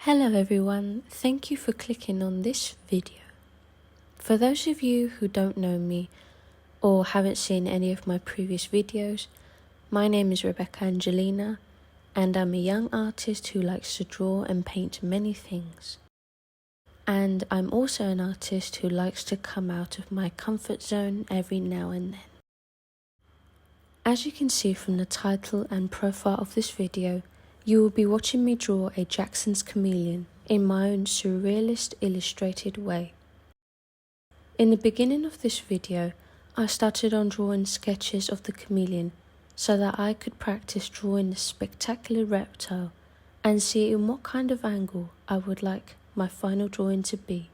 Hello everyone, thank you for clicking on this video. For those of you who don't know me or haven't seen any of my previous videos, my name is Rebecca Angelina and I'm a young artist who likes to draw and paint many things. And I'm also an artist who likes to come out of my comfort zone every now and then. As you can see from the title and profile of this video, you will be watching me draw a Jackson's chameleon in my own surrealist illustrated way. In the beginning of this video, I started on drawing sketches of the chameleon so that I could practice drawing this spectacular reptile and see in what kind of angle I would like my final drawing to be.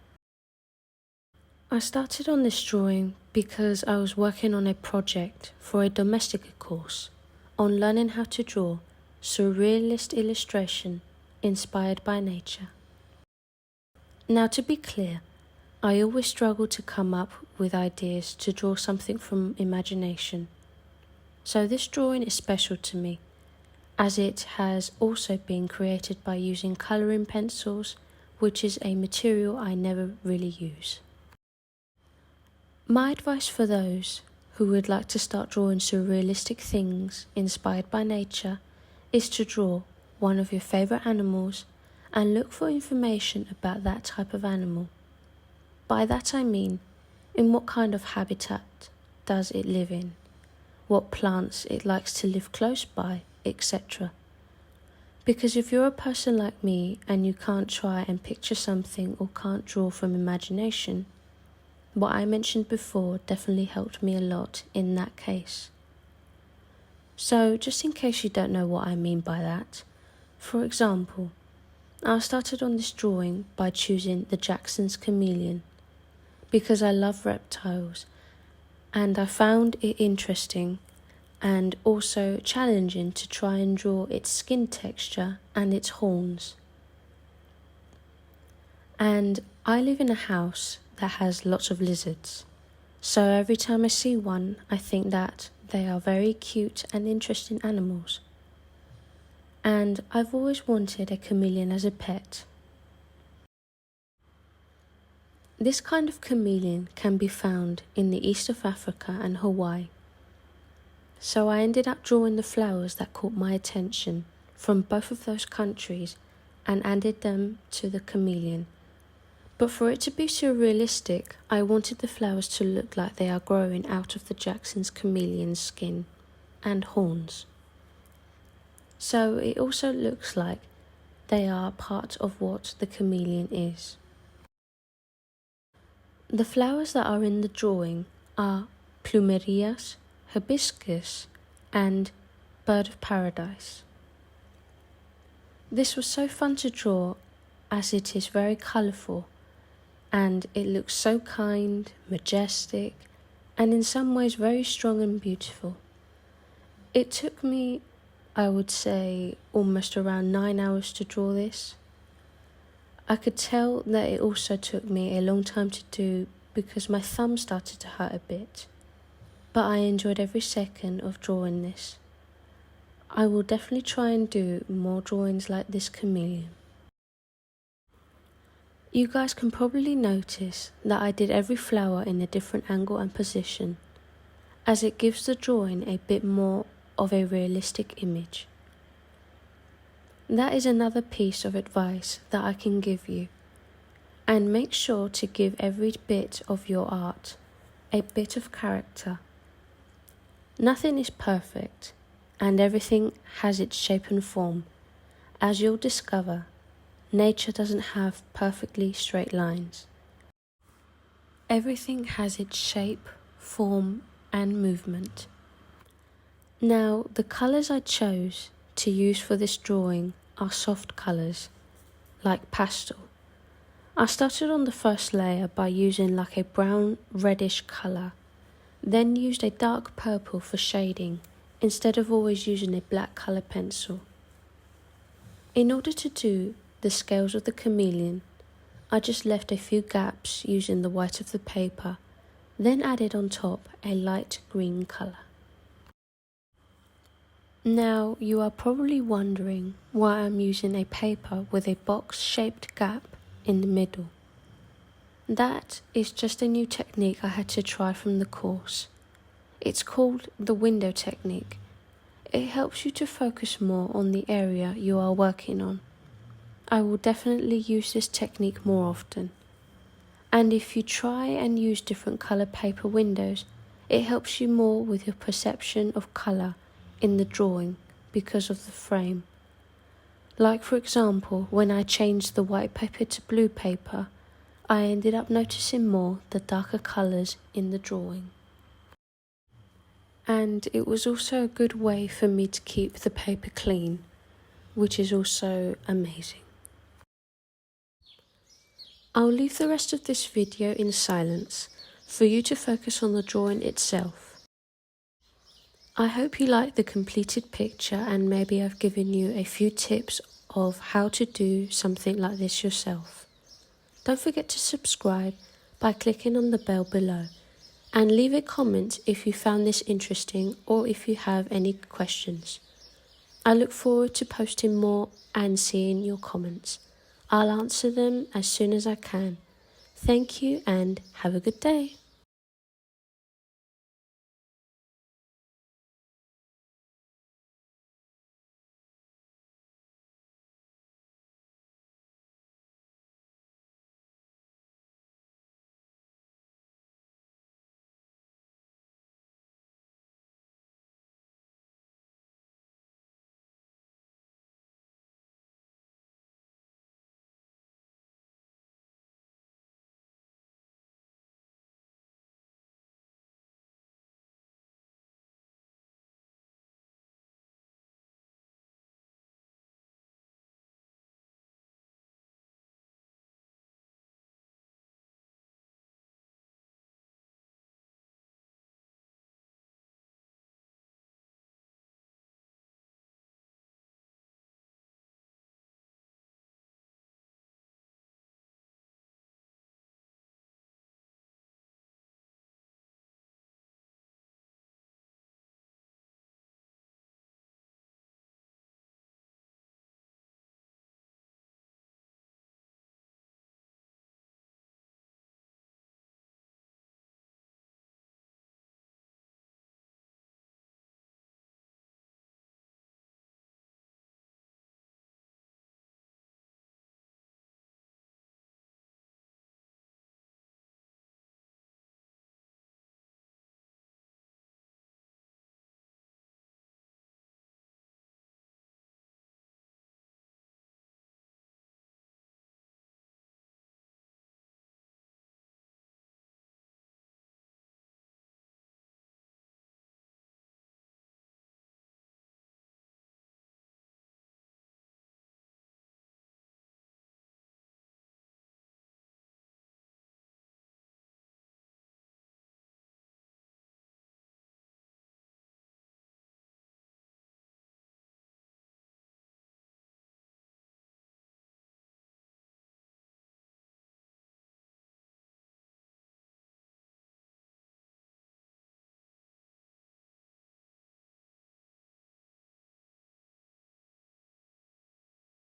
I started on this drawing because I was working on a project for a domestica course on learning how to draw Surrealist Illustration inspired by nature. Now, to be clear, I always struggle to come up with ideas to draw something from imagination. So this drawing is special to me, as it has also been created by using colouring pencils, which is a material I never really use. My advice for those who would like to start drawing surrealistic things inspired by nature is to draw one of your favourite animals and look for information about that type of animal. By that I mean, in what kind of habitat does it live in, what plants it likes to live close by, etc. Because if you're a person like me and you can't try and picture something or can't draw from imagination, what I mentioned before definitely helped me a lot in that case. So, just in case you don't know what I mean by that, for example, I started on this drawing by choosing the Jackson's chameleon because I love reptiles and I found it interesting and also challenging to try and draw its skin texture and its horns. And I live in a house that has lots of lizards, so every time I see one I think that they are very cute and interesting animals. And I've always wanted a chameleon as a pet. This kind of chameleon can be found in the east of Africa and Hawaii. So I ended up drawing the flowers that caught my attention from both of those countries and added them to the chameleon. But for it to be surrealistic, I wanted the flowers to look like they are growing out of the Jackson's chameleon's skin and horns. So it also looks like they are part of what the chameleon is. The flowers that are in the drawing are plumerias, hibiscus and bird of paradise. This was so fun to draw as it is very colourful and it looks so kind, majestic and in some ways very strong and beautiful. It took me, I would say, almost around 9 hours to draw this. I could tell that it also took me a long time to do because my thumb started to hurt a bit, but I enjoyed every second of drawing this. I will definitely try and do more drawings like this chameleon. You guys can probably notice that I did every flower in a different angle and position, as it gives the drawing a bit more of a realistic image. That is another piece of advice that I can give you, and make sure to give every bit of your art a bit of character. Nothing is perfect, and everything has its shape and form. As you'll discover, nature doesn't have perfectly straight lines. Everything has its shape, form, and movement. Now, the colours I chose to use for this drawing are soft colours, like pastel. I started on the first layer by using like a brown reddish colour, then used a dark purple for shading instead of always using a black colour pencil. In order to do the scales of the chameleon, I just left a few gaps using the white of the paper, then added on top a light green colour. Now, you are probably wondering why I'm using a paper with a box-shaped gap in the middle. That is just a new technique I had to try from the course. It's called the window technique. It helps you to focus more on the area you are working on. I will definitely use this technique more often. And if you try and use different colour paper windows, it helps you more with your perception of colour in the drawing because of the frame. Like for example, when I changed the white paper to blue paper, I ended up noticing more the darker colours in the drawing. And it was also a good way for me to keep the paper clean, which is also amazing. I'll leave the rest of this video in silence for you to focus on the drawing itself. I hope you like the completed picture and maybe I've given you a few tips of how to do something like this yourself. Don't forget to subscribe by clicking on the bell below and leave a comment if you found this interesting or if you have any questions. I look forward to posting more and seeing your comments. I'll answer them as soon as I can. Thank you and have a good day.